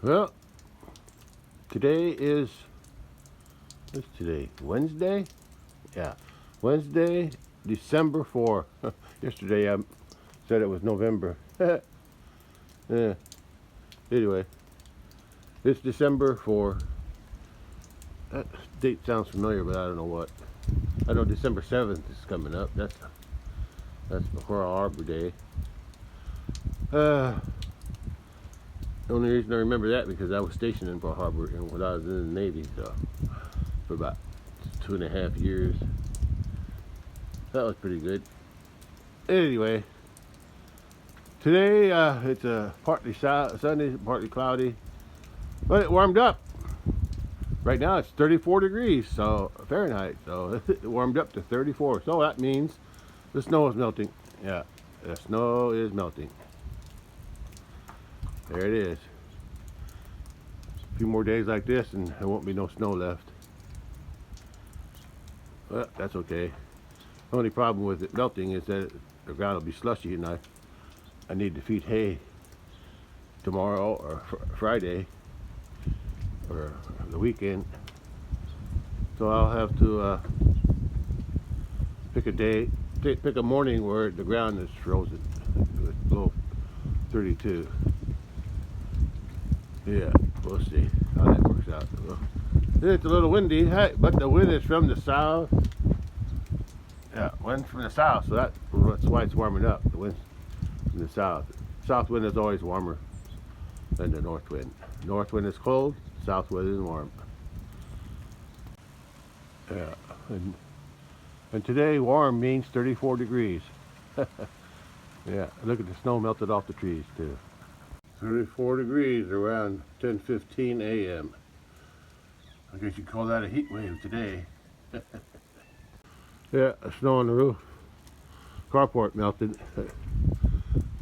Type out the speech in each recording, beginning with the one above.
Well, today is, what's today? Wednesday? Yeah, Wednesday, December 4. Yesterday I said it was November. Yeah. Anyway, it's December 4. That date sounds familiar, but I don't know what. I know December 7th is coming up. That's before Arbor Day. The only reason I remember that because I was stationed in Pearl Harbor when I was in the Navy, so for about 2.5 years. That was pretty good. Anyway, today it's partly sunny, partly cloudy, but it warmed up. Right now it's 34 degrees, so Fahrenheit, so it warmed up to 34. So that means the snow is melting. Yeah, the snow is melting. There it is. A few more days like this and there won't be no snow left. Well, that's okay. The only problem with it melting is that the ground will be slushy, and I need to feed hay tomorrow or Friday or the weekend. So I'll have to pick a morning where the ground is frozen. It's below 32. Yeah, we'll see how that works out. It's a little windy, but the wind is from the south. Yeah, wind from the south, so that's why it's warming up. The wind from the south. South wind is always warmer than the north wind. North wind is cold, south wind is warm. Yeah, and today warm means 34 degrees. Yeah, look at the snow melted off the trees too. 34 degrees around 10:15 a.m. I guess you'd call that a heat wave today. Yeah, snow on the roof. Carport melted.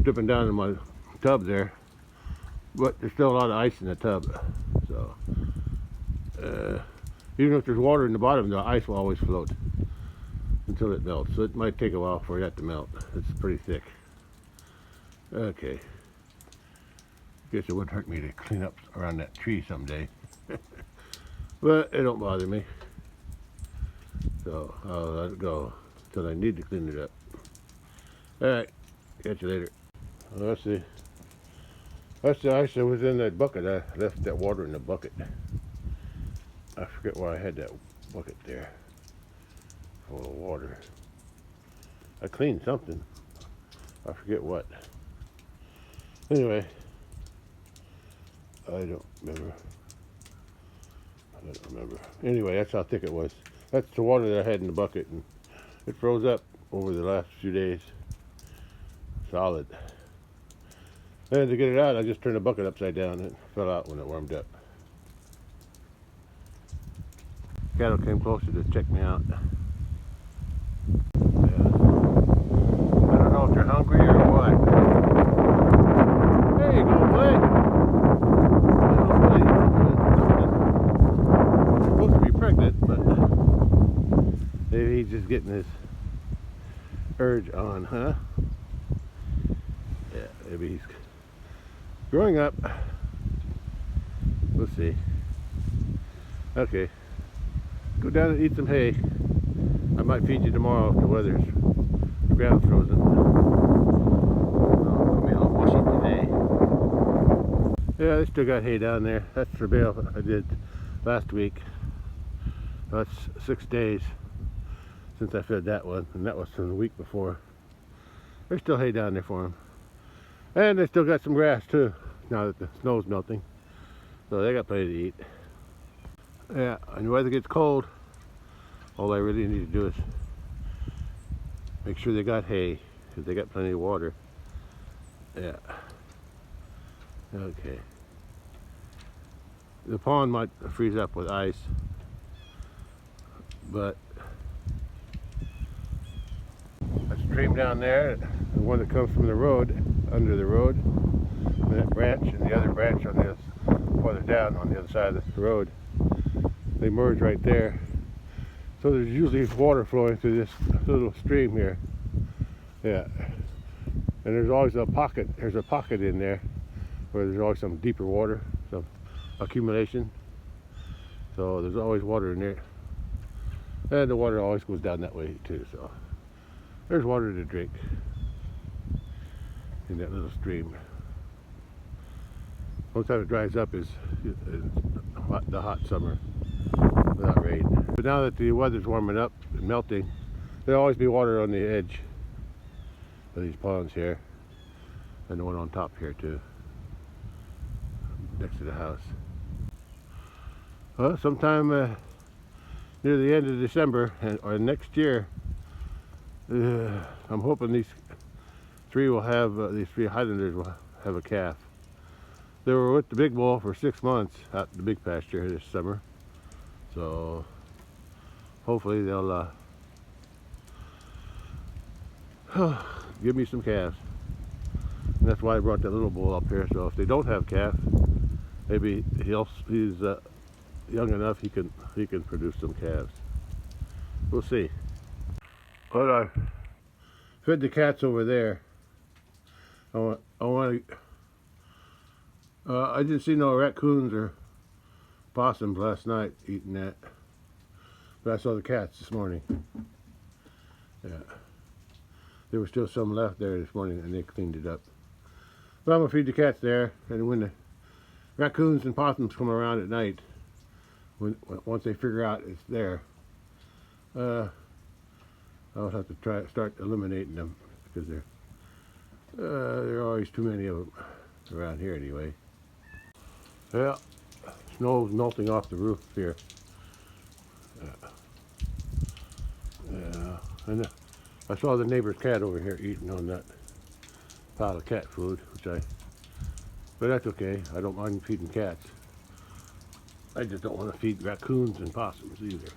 Dripping down in my tub there. But there's still a lot of ice in the tub. So, even if there's water in the bottom, the ice will always float until it melts. So it might take a while for that to melt. It's pretty thick. Okay. Guess it wouldn't hurt me to clean up around that tree someday. But it don't bother me. So I'll let it go until I need to clean it up. Alright, catch you later. Well, that's the ice that was in that bucket. I left that water in the bucket. I forget why I had that bucket there full of water. I cleaned something. I forget what. Anyway, I don't remember. Anyway, that's how thick it was. That's the water that I had in the bucket, and it froze up over the last few days. Solid. And to get it out, I just turned the bucket upside down and it fell out when it warmed up. Cattle came closer to check me out. Yeah. I don't know if they're hungry or what. There you go, boy. They're supposed to be pregnant, but maybe he's just getting his urge on, huh? Yeah, maybe he's growing up. We'll see. Okay. Go down and eat some hay. I might feed you tomorrow if the ground's frozen. It'll be a little mushy today. Yeah, they still got hay down there. That's the bale I did last week. That's 6 days since I fed that one, and that was from the week before. There's still hay down there for them. And they still got some grass too, now that the snow's melting. So they got plenty to eat. Yeah, when the weather gets cold, all I really need to do is make sure they got hay, because they got plenty of water. Yeah. Okay. The pond might freeze up with ice, but that stream down there, the one that comes from the road, under the road, and that branch and the other branch on this farther down on the other side of the road, they merge right there. So there's usually water flowing through this little stream here. Yeah. And there's always a pocket. There's a pocket in there where there's always some deeper water, some accumulation. So there's always water in there. And the water always goes down that way too, so there's water to drink in that little stream. Only time it dries up is the hot summer without rain. But now that the weather's warming up and melting, there'll always be water on the edge of these ponds here, and the one on top here too, next to the house. Well, sometime near the end of December or next year, I'm hoping these three Highlanders will have a calf. They were with the big bull for 6 months out in the big pasture this summer, so hopefully they'll give me some calves. And that's why I brought that little bull up here. So if they don't have calf, maybe he's young enough he can produce some calves. We'll see. But I fed the cats over there. I didn't see no raccoons or possums last night eating that, but I saw the cats this morning. Yeah, there was still some left there this morning, and they cleaned it up. But I'm gonna feed the cats there, and when the raccoons and possums come around at night, once they figure out it's there, I'll have to start eliminating them, because there are always too many of them around here anyway. Yeah, snow's melting off the roof here. Yeah, and I saw the neighbor's cat over here eating on that pile of cat food, but that's okay. I don't mind feeding cats. I just don't want to feed raccoons and possums either.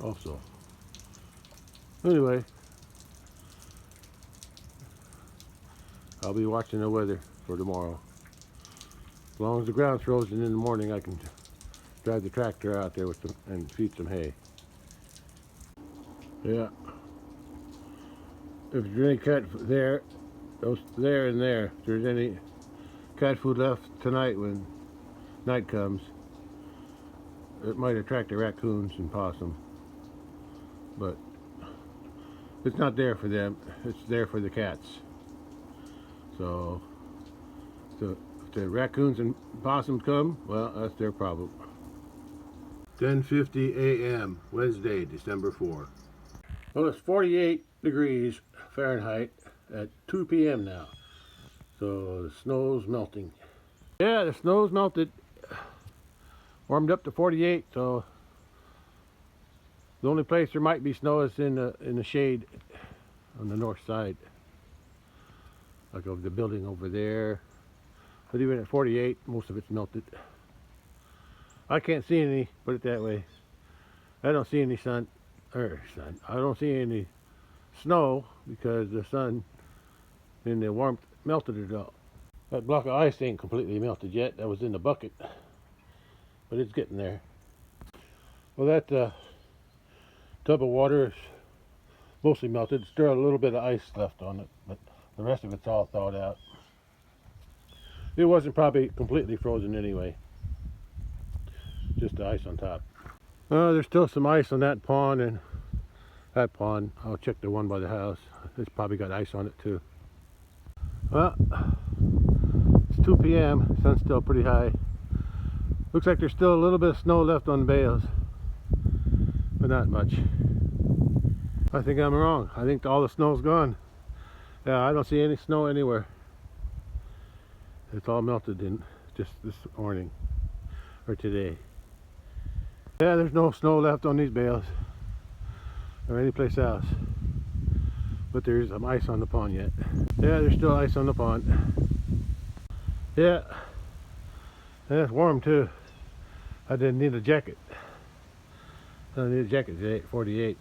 Also, anyway, I'll be watching the weather for tomorrow. As long as the ground's frozen in the morning, I can drive the tractor out there and feed some hay. Yeah. If there's any cat there, if there's any cat food left tonight when night comes, it might attract the raccoons and possum. But it's not there for them, it's there for the cats. So if the raccoons and possums come, well, that's their problem. 10:50 a.m. Wednesday, December 4. Well, it's 48 degrees Fahrenheit at 2 p.m. now. So the snow's melting. Yeah, the snow's melted. Warmed up to 48, so the only place there might be snow is in the shade on the north side, like of the building over there. But even at 48, most of it's melted. I can't see any, put it that way. I don't see any sun. I don't see any snow because the sun and the warmth melted it all. That block of ice ain't completely melted yet. That was in the bucket, but it's getting there. Well, that tub of water is mostly melted. There's still a little bit of ice left on it, but the rest of it's all thawed out. It wasn't probably completely frozen anyway, just the ice on top. There's still some ice on that pond, and that pond, I'll check the one by the house. It's probably got ice on it too. Well, it's 2 p.m. Sun's still pretty high. Looks like there's still a little bit of snow left on the bales, but not much. I think I'm wrong. I think all the snow's gone. Yeah, I don't see any snow anywhere. It's all melted in just this morning or today. Yeah, there's no snow left on these bales or any place else, but there's some ice on the pond yet. Yeah, there's still ice on the pond. Yeah, and it's warm too. I didn't need a jacket. I don't need a jacket today at 48.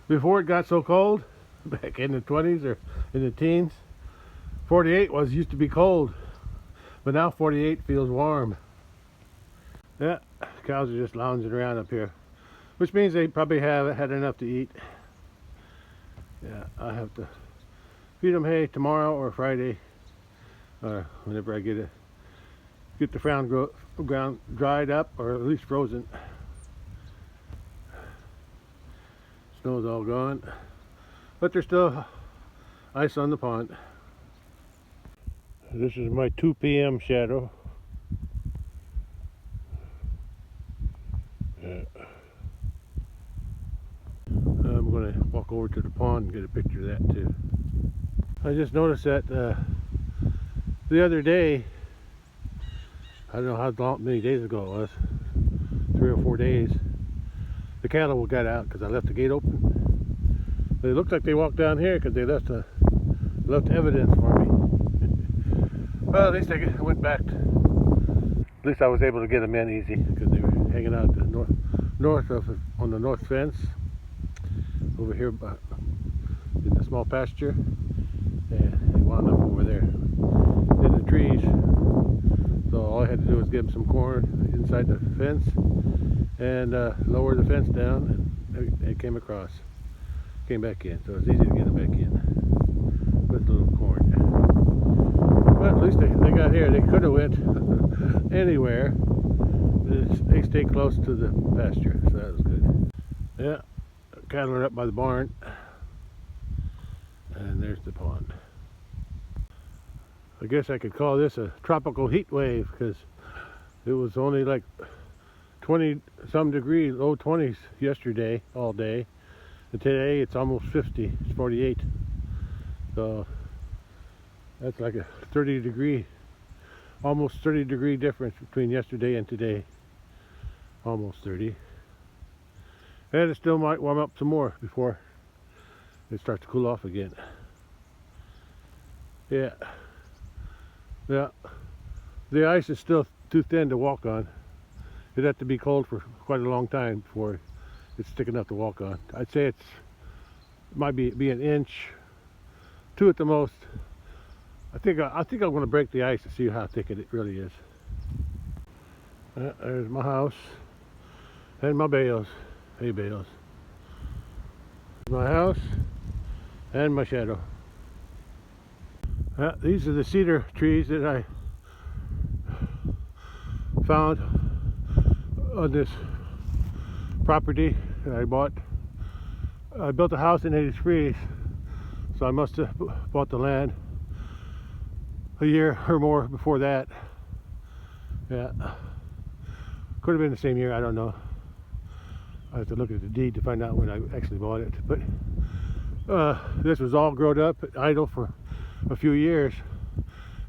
Before it got so cold, back in the 20s or in the teens, 48 used to be cold, but now 48 feels warm. Yeah, cows are just lounging around up here, which means they probably have had enough to eat. Yeah, I have to feed them hay tomorrow or Friday, or whenever I get the ground dried up, or at least frozen. Snow's all gone, but there's still ice on the pond. This is my 2 p.m. shadow. I'm going to walk over to the pond and get a picture of that too. I just noticed that the other day, I don't know how many days ago it was, 3 or 4 days, the cattle got out because I left the gate open. They looked like they walked down here because they left evidence for me. Well, at least I went back. At least I was able to get them in easy because they were hanging out the north on the north fence over here in the small pasture, and they wound up over there in the trees. So all I had to do was give them some corn inside the fence and lower the fence down, and they came back in. So it's easy to get them back in with a little corn. But at least they got here. They could have went anywhere. They stayed close to the pasture, so that was good. Yeah, cattle are up by the barn, and there's the pond. I guess I could call this a tropical heat wave because it was only like 20 some degrees, low 20s yesterday all day, and today it's almost 50. It's 48. So that's like a 30 degree, almost 30 degree difference between yesterday and today. Almost 30. And it still might warm up some more before it starts to cool off again. Yeah. Yeah. The ice is still too thin to walk on. It'd have to be cold for quite a long time before it's thick enough to walk on. I'd say it might be an inch, 2 at the most. I think I'm going to break the ice to see how thick it really is. There's my house and my bales, hay bales. My house and my shadow. These are the cedar trees that I found on this property that I bought. I built a house in '83, so I must have bought the land a year or more before that. Yeah, could have been the same year, I don't know. I have to look at the deed to find out when I actually bought it. But this was all grown up, idle for a few years,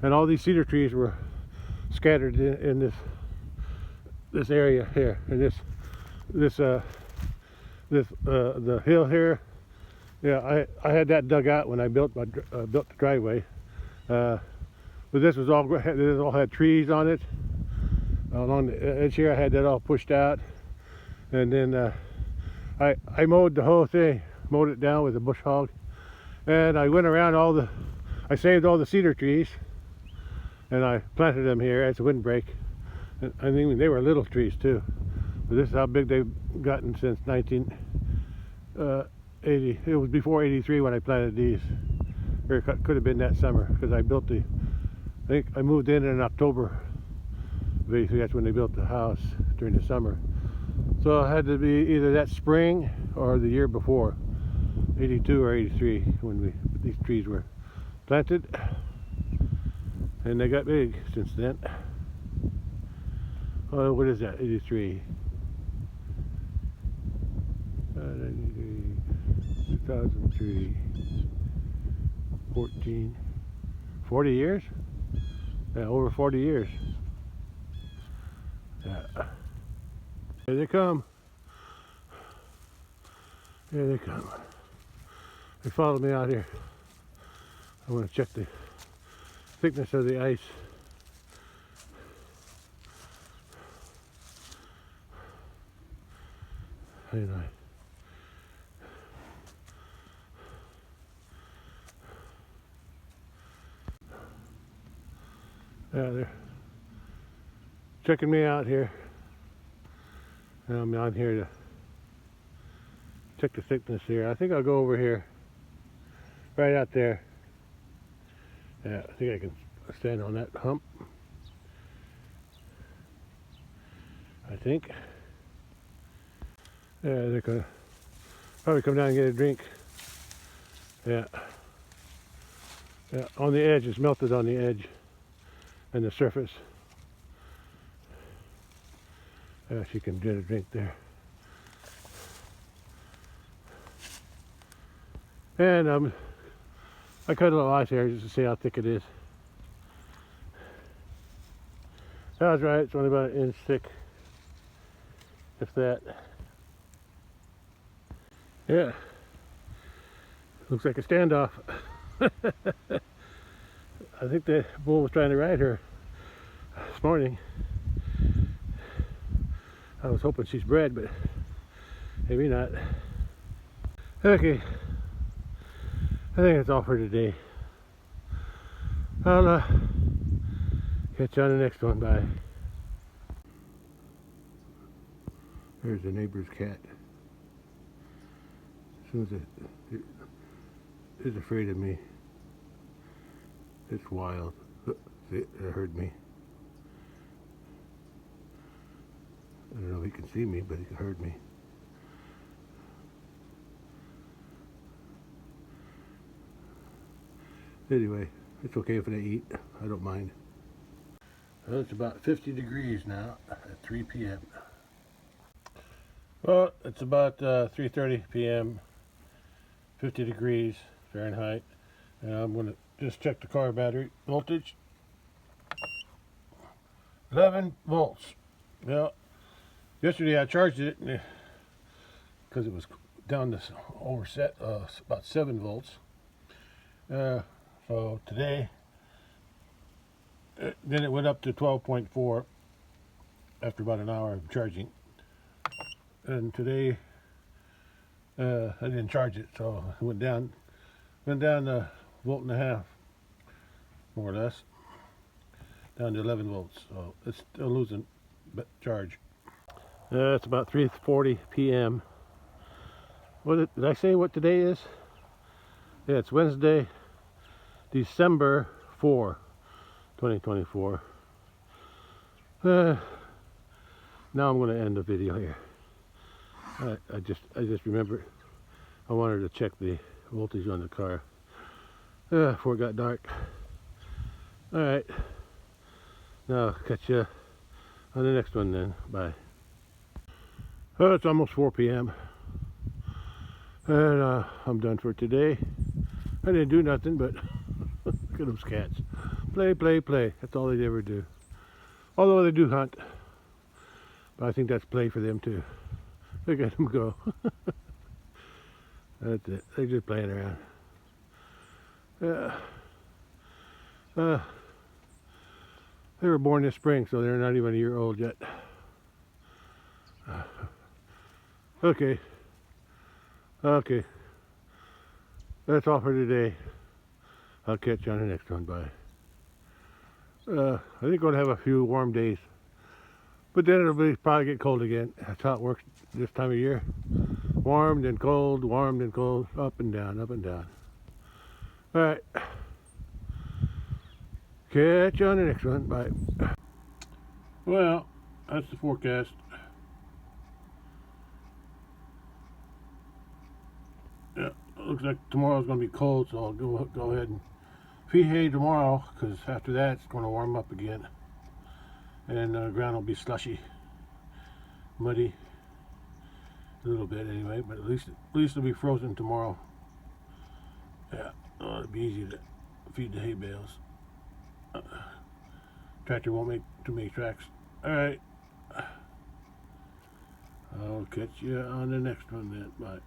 and all these cedar trees were scattered in this area here, and the hill here. Yeah, I had that dug out when I built the driveway. But this all had trees on it. Along the edge here, I had that all pushed out, and then I mowed the whole thing, mowed it down with a bush hog, and I went around I saved all the cedar trees, and I planted them here as a windbreak. And I mean, they were little trees too. But this is how big they've gotten since 1980. It was before '83 when I planted these. Or it could have been that summer, because I think I moved in October of '83. That's when they built the house during the summer. So it had to be either that spring or the year before, '82 or '83, when these trees were planted, and they got big since then. Oh, what is that? '83, 2003, 14, 40 years? Yeah, over 40 years. Yeah. Here they come. Here they come. They followed me out here. I want to check the thickness of the ice. Anyway. Yeah, they're checking me out here. And I'm on here to check the thickness here. I think I'll go over here, right out there, Yeah, I think I can stand on that hump. I think. Yeah, they're gonna probably come down and get a drink. Yeah. Yeah, on the edge, it's melted on the edge and the surface. Yeah, she can get a drink there. And I cut a little ice here just to see how thick it is. That was right, it's only about 1 inch thick, if that. Yeah, looks like a standoff. I think the bull was trying to ride her this morning. I was hoping she's bred, but maybe not. Okay, I think that's all for today. I'll catch you on the next one. Bye. There's the neighbor's cat. As soon as it is afraid of me. It's wild. See, it heard me. I don't know if he can see me, but he heard me. Anyway, it's okay if they eat. I don't mind. Well, it's about 50 degrees now at 3 p.m. Well, it's about 3:30 p.m. 50 degrees Fahrenheit. And I'm going to just check the car battery voltage. 11 volts. Well, yesterday I charged it because it was down to overset about 7 volts. So today, then it went up to 12.4 after about an hour of charging. And today, I didn't charge it, so it went down a volt and a half, more or less, down to 11 volts. So it's still losing charge. It's about 3:40 p.m. Did I say what today is? Yeah, it's Wednesday, December 4, 2024. Now I'm going to end the video here. I just remembered I wanted to check the voltage on the car before it got dark. All right, now catch you on the next one then. Bye. Oh, it's almost 4 p.m. and I'm done for today. I didn't do nothing, but look at those cats. Play, play, play. That's all they ever do. Although they do hunt, but I think that's play for them too. Look at them go. That's it. They're just playing around. They were born this spring, so they're not even a year old yet. Okay. Okay. That's all for today. I'll catch you on the next one. Bye. I think we're going to have a few warm days. But then it'll probably get cold again. That's how it works this time of year. Warm, then cold, warm, then cold. Up and down, up and down. Alright. Catch you on the next one. Bye. Well, that's the forecast. Yeah, looks like tomorrow's going to be cold, so I'll go ahead and feed hay tomorrow, because after that it's going to warm up again. And the ground will be slushy, muddy, a little bit anyway, but at least it'll be frozen tomorrow. Yeah, it'll be easy to feed the hay bales. Tractor won't make too many tracks. Alright, I'll catch you on the next one then. Bye.